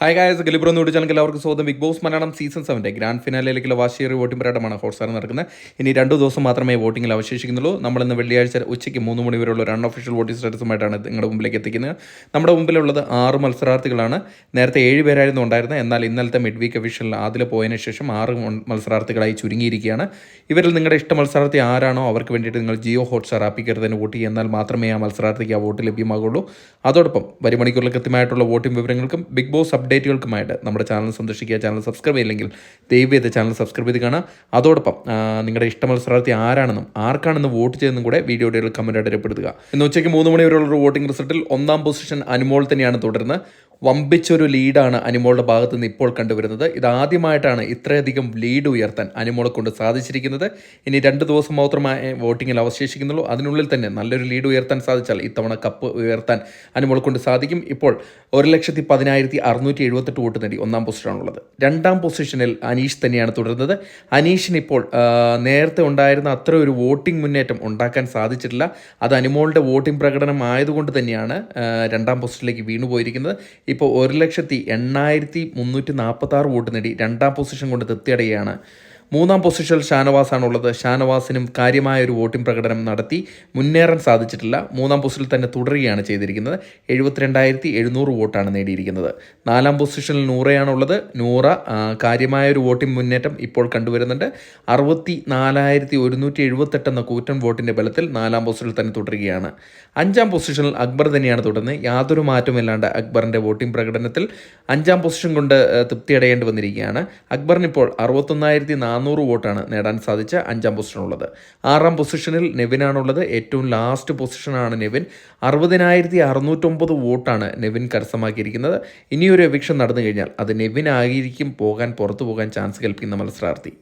Hi guys, ഗലിബ്രോ എന്ന് channel എല്ലാവർക്കും സ്വാഗതം. Big boss Malayalam season 7 grand ഫിനാലയിലേക്കുള്ള വാശിയേറിയ വോട്ടിംഗ് പോരാട്ടമാണ് ഹോട്ട്സ്റ്റാർ നടക്കുന്നത്. ഇനി 2 ദിവസം മാത്രമേ വോട്ടിംഗിൽ അവശേഷിക്കുന്നുള്ളൂ. നമ്മളിന്ന് വെള്ളിയാഴ്ച ഉച്ചയ്ക്ക് 3 മണി വരെയുള്ള ഒരു അൺഒഫീഷ്യൽ വോട്ടിംഗ് സ്റ്റാറ്റസുമായിട്ടാണ് നിങ്ങളുടെ മുമ്പിലേക്ക് എത്തിക്കുന്നത്. നമ്മുടെ മുമ്പിലുള്ളത് 6 മത്സരാർത്ഥികളാണ്. നേരത്തെ 7 പേരായിരുന്നു ഉണ്ടായിരുന്നത്. എന്നാൽ ഇന്നലത്തെ മിഡ് വീക്ക് ഒഫീഷ്യൽ അതിൽ പോയതിനു ശേഷം 6 മത്സരാർത്ഥികളായി ചുരുങ്ങിയിരിക്കുകയാണ്. ഇവരിൽ നിങ്ങളുടെ ഇഷ്ട മത്സരാർത്ഥി ആരാണോ അവർക്ക് വേണ്ടിയിട്ട് നിങ്ങൾ ജിയോ ഹോട്ട്സ്റ്റാർ ആപ്പിൽ കയറി വോട്ട് ചെയ്യുന്നാൽ മാത്രമേ ആ മത്സരാർത്ഥിക്ക് ആ വോട്ട് ലഭ്യമാകുള്ളൂ. അതോടൊപ്പം വരും മണിക്കൂറിൽ കൃത്യമായിട്ടുള്ള വോട്ടിംഗ് വിവരങ്ങൾക്കും ബിഗ് ബോസ് അപ്ഡേറ്റുകൾക്കുമായിട്ട് നമ്മുടെ ചാനൽ സന്ദർശിക്കുക. ചാനൽ സബ്സ്ക്രൈബ് ചെയ്യില്ലെങ്കിൽ ദയവ് ചെയ്ത് ചാനൽ സബ്സ്ക്രൈബ് ചെയ്ത് കാണാം. അതോടൊപ്പം നിങ്ങളുടെ ഇഷ്ട മത്സരാർത്ഥി ആരാണെന്നും ആർക്കാണെന്ന് വോട്ട് ചെയ്തെന്നും കൂടെ വീഡിയോയുടെ കമൻറ്റായിട്ട് രേഖപ്പെടുത്തുക. ഇന്ന് ഉച്ചയ്ക്ക് 3 മണി വരെയുള്ള വോട്ടിംഗ് റിസൾട്ടിൽ 1-ാം പൊസിഷൻ അനുമോൾ തന്നെയാണ് തുടരുന്നത്. വമ്പിച്ചൊരു ലീഡാണ് അനുമോളുടെ ഭാഗത്ത് നിന്ന് ഇപ്പോൾ കണ്ടുവരുന്നത്. ഇതാദ്യമായിട്ടാണ് ഇത്രയധികം ലീഡ് ഉയർത്താൻ അനുമോളെ കൊണ്ട് സാധിച്ചിരിക്കുന്നത്. ഇനി 2 ദിവസം മാത്രമേ വോട്ടിങ്ങിൽ അവശേഷിക്കുന്നുള്ളൂ. അതിനുള്ളിൽ തന്നെ നല്ലൊരു ലീഡ് ഉയർത്താൻ സാധിച്ചാൽ ഇത്തവണ കപ്പ് ഉയർത്താൻ അനുമോളെ കൊണ്ട് സാധിക്കും. ഇപ്പോൾ 1,10,678 വോട്ട് നേടി 1-ാം പൊസിഷനാണുള്ളത്. 2-ാം പൊസിഷനിൽ അനീഷ് തന്നെയാണ് തുടരുന്നത്. അനീഷിന് ഇപ്പോൾ നേരത്തെ ഉണ്ടായിരുന്ന അത്ര ഒരു വോട്ടിംഗ് മുന്നേറ്റം ഉണ്ടാക്കാൻ സാധിച്ചിട്ടില്ല. അത് അനുമോളുടെ വോട്ടിംഗ് പ്രകടനം ആയതുകൊണ്ട് തന്നെയാണ് 2-ാം പൊസിഷനിലേക്ക് വീണുപോയിരിക്കുന്നത്. ഇപ്പോൾ 1,08,346 വോട്ട് നേടി 2-ാം പൊസിഷൻ കൊണ്ട് തൃപ്തിയടയുകയാണ്. 3-ാം പൊസിഷനിൽ ഷാനവാസാണുള്ളത്. ഷാനവാസിനും കാര്യമായ ഒരു വോട്ടിംഗ് പ്രകടനം നടത്തി മുന്നേറാൻ സാധിച്ചിട്ടില്ല. 3-ാം പൊസിഷനിൽ തന്നെ തുടരുകയാണ് ചെയ്തിരിക്കുന്നത്. 72,700 വോട്ടാണ് നേടിയിരിക്കുന്നത്. 4-ാം പൊസിഷനിൽ നൂറയാണുള്ളത്. നൂറ കാര്യമായ ഒരു വോട്ടിംഗ് മുന്നേറ്റം ഇപ്പോൾ കണ്ടുവരുന്നുണ്ട്. 64,178 എന്ന കൂറ്റൻ വോട്ടിൻ്റെ ബലത്തിൽ 4-ാം പൊസിഷനിൽ തന്നെ തുടരുകയാണ്. 5-ാം പൊസിഷനിൽ അക്ബർ തന്നെയാണ് തുടരുന്നത്. യാതൊരു മാറ്റമില്ലാണ്ട് അക്ബറിൻ്റെ വോട്ടിംഗ് പ്രകടനത്തിൽ 5-ാം പൊസിഷൻ കൊണ്ട് തൃപ്തിയടയേണ്ടി വന്നിരിക്കുകയാണ്. അക്ബറിനിപ്പോൾ 61,400 വോട്ടാണ് നേടാൻ സാധിച്ച 5-ാം പൊസിഷനുള്ളത്. 6-ാം പൊസിഷനിൽ നെവിനാണുള്ളത്. ഏറ്റവും ലാസ്റ്റ് പൊസിഷനാണ് നെവിൻ. 60,609 വോട്ടാണ് നെവിൻ കരസ്ഥമാക്കിയിരിക്കുന്നത്. ഇനിയൊരു എവിക്ഷൻ നടന്നു കഴിഞ്ഞാൽ അത് നെവിൻ ആയിരിക്കും പുറത്തു പോകാൻ ചാൻസ് കൽപ്പിക്കുന്ന മത്സരാർത്ഥി.